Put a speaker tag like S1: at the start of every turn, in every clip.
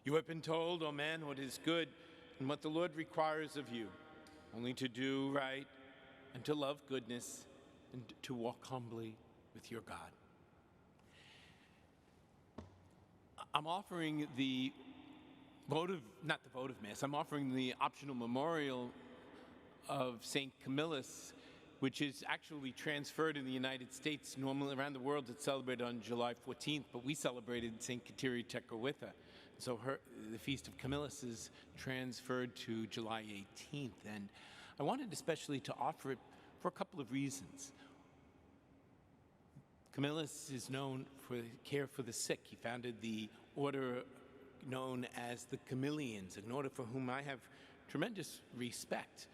S1: You have been told, O man, what is good and what the Lord requires of you, only to do right and to love goodness and to walk humbly with your God. I'm offering the not the votive Mass, I'm offering the optional memorial of St. Camillus, which is actually transferred in the United States. Normally around the world it's celebrated on July 14th, but we celebrated St. Kateri Tekakwitha. So the Feast of Camillus is transferred to July 18th. And I wanted especially to offer it for a couple of reasons. Camillus is known for care for the sick. He founded the order known as the Homilies, an order for whom I have tremendous respect.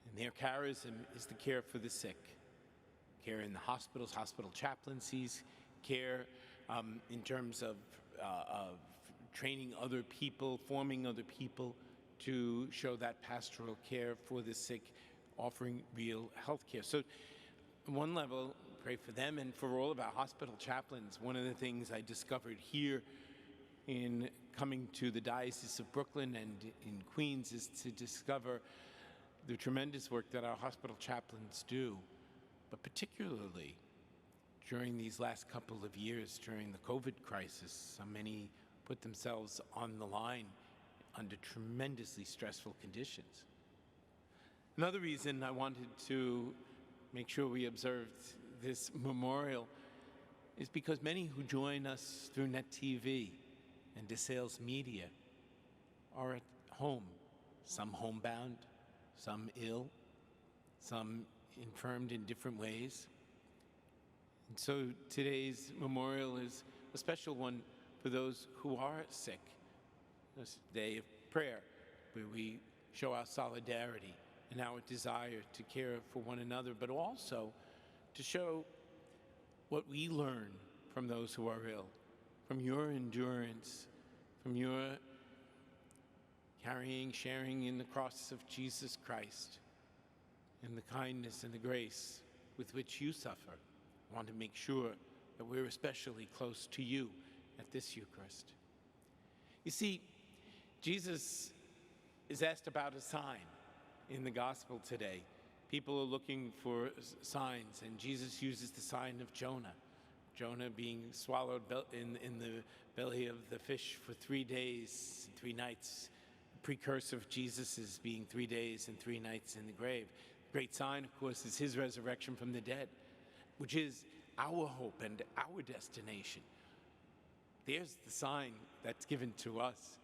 S1: And their charism is the care for the sick, care in the hospitals, hospital chaplaincies, care in terms of training other people, forming other people to show that pastoral care for the sick, offering real health care. So on one level, pray for them and for all of our hospital chaplains. One of the things I discovered here in coming to the Diocese of Brooklyn and in Queens is to discover the tremendous work that our hospital chaplains do, but particularly during these last couple of years, during the COVID crisis, so many put themselves on the line under tremendously stressful conditions. Another reason I wanted to make sure we observed this memorial is because many who join us through Net TV and DeSales Media are at home, some homebound, some ill, some infirmed in different ways. And so today's memorial is a special one for those who are sick. This day of prayer where we show our solidarity and our desire to care for one another, but also to show what we learn from those who are ill, from your endurance, from your carrying, sharing in the cross of Jesus Christ, and the kindness and the grace with which you suffer. I want to make sure that we're especially close to you at this Eucharist. You see, Jesus is asked about a sign in the gospel today. People are looking for signs, and Jesus uses the sign of Jonah. Jonah being swallowed in the belly of the fish for 3 days and 3 nights. The precursor of Jesus is being 3 days and 3 nights in the grave. The great sign, of course, is his resurrection from the dead, which is our hope and our destination. There's the sign that's given to us.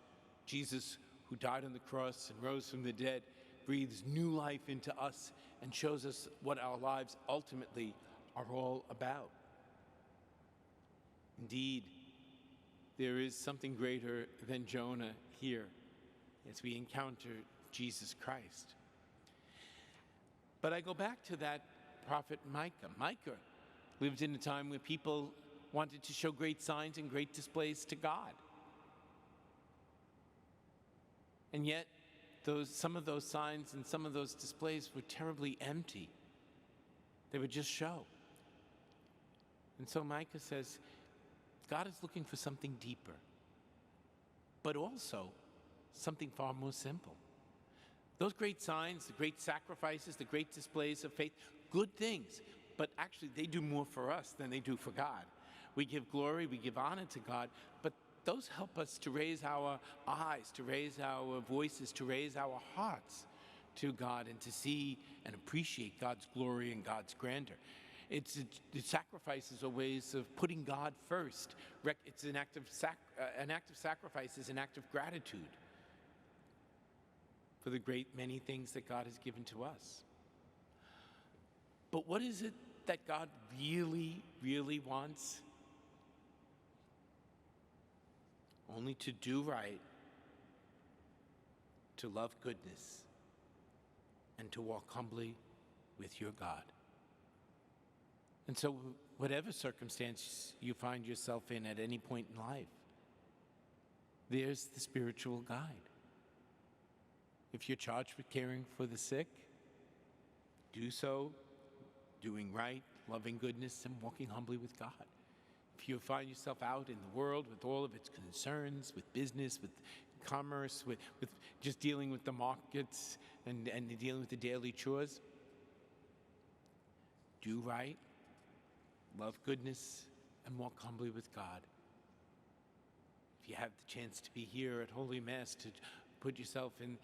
S1: Jesus, who died on the cross and rose from the dead, breathes new life into us and shows us what our lives ultimately are all about. Indeed, there is something greater than Jonah here as we encounter Jesus Christ. But I go back to that prophet Micah. Micah lived in a time where people wanted to show great signs and great displays to God. And yet, some of those signs and some of those displays were terribly empty. They were just show. And so Micah says, God is looking for something deeper, but also something far more simple. Those great signs, the great sacrifices, the great displays of faith, good things, but actually they do more for us than they do for God. We give glory, we give honor to God, but those help us to raise our eyes, to raise our voices, to raise our hearts to God and to see and appreciate God's glory and God's grandeur. The sacrifices are ways of putting God first. It's an act of sacrifice is an act of gratitude for the great many things that God has given to us. But what is it that God really, really wants? Only to do right, to love goodness, and to walk humbly with your God. And so whatever circumstance you find yourself in at any point in life, there's the spiritual guide. If you're charged with caring for the sick, do so doing right, loving goodness, and walking humbly with God. If you find yourself out in the world with all of its concerns, with business, with commerce, with just dealing with the markets and dealing with the daily chores, do right, love goodness, and walk humbly with God. If you have the chance to be here at Holy Mass to put yourself in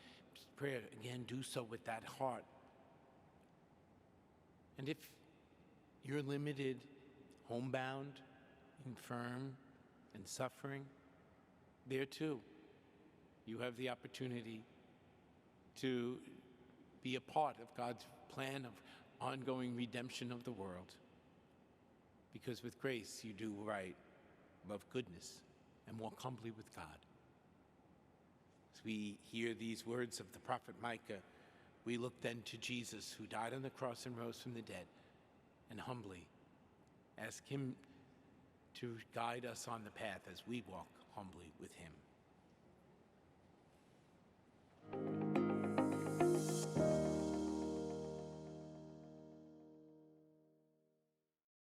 S1: prayer, again, do so with that heart. And if you're limited, homebound, infirm, and suffering, there too, you have the opportunity to be a part of God's plan of ongoing redemption of the world. Because with grace, you do right, love goodness, and walk humbly with God. As we hear these words of the prophet Micah, we look then to Jesus, who died on the cross and rose from the dead, and humbly ask him to guide us on the path as we walk humbly with him.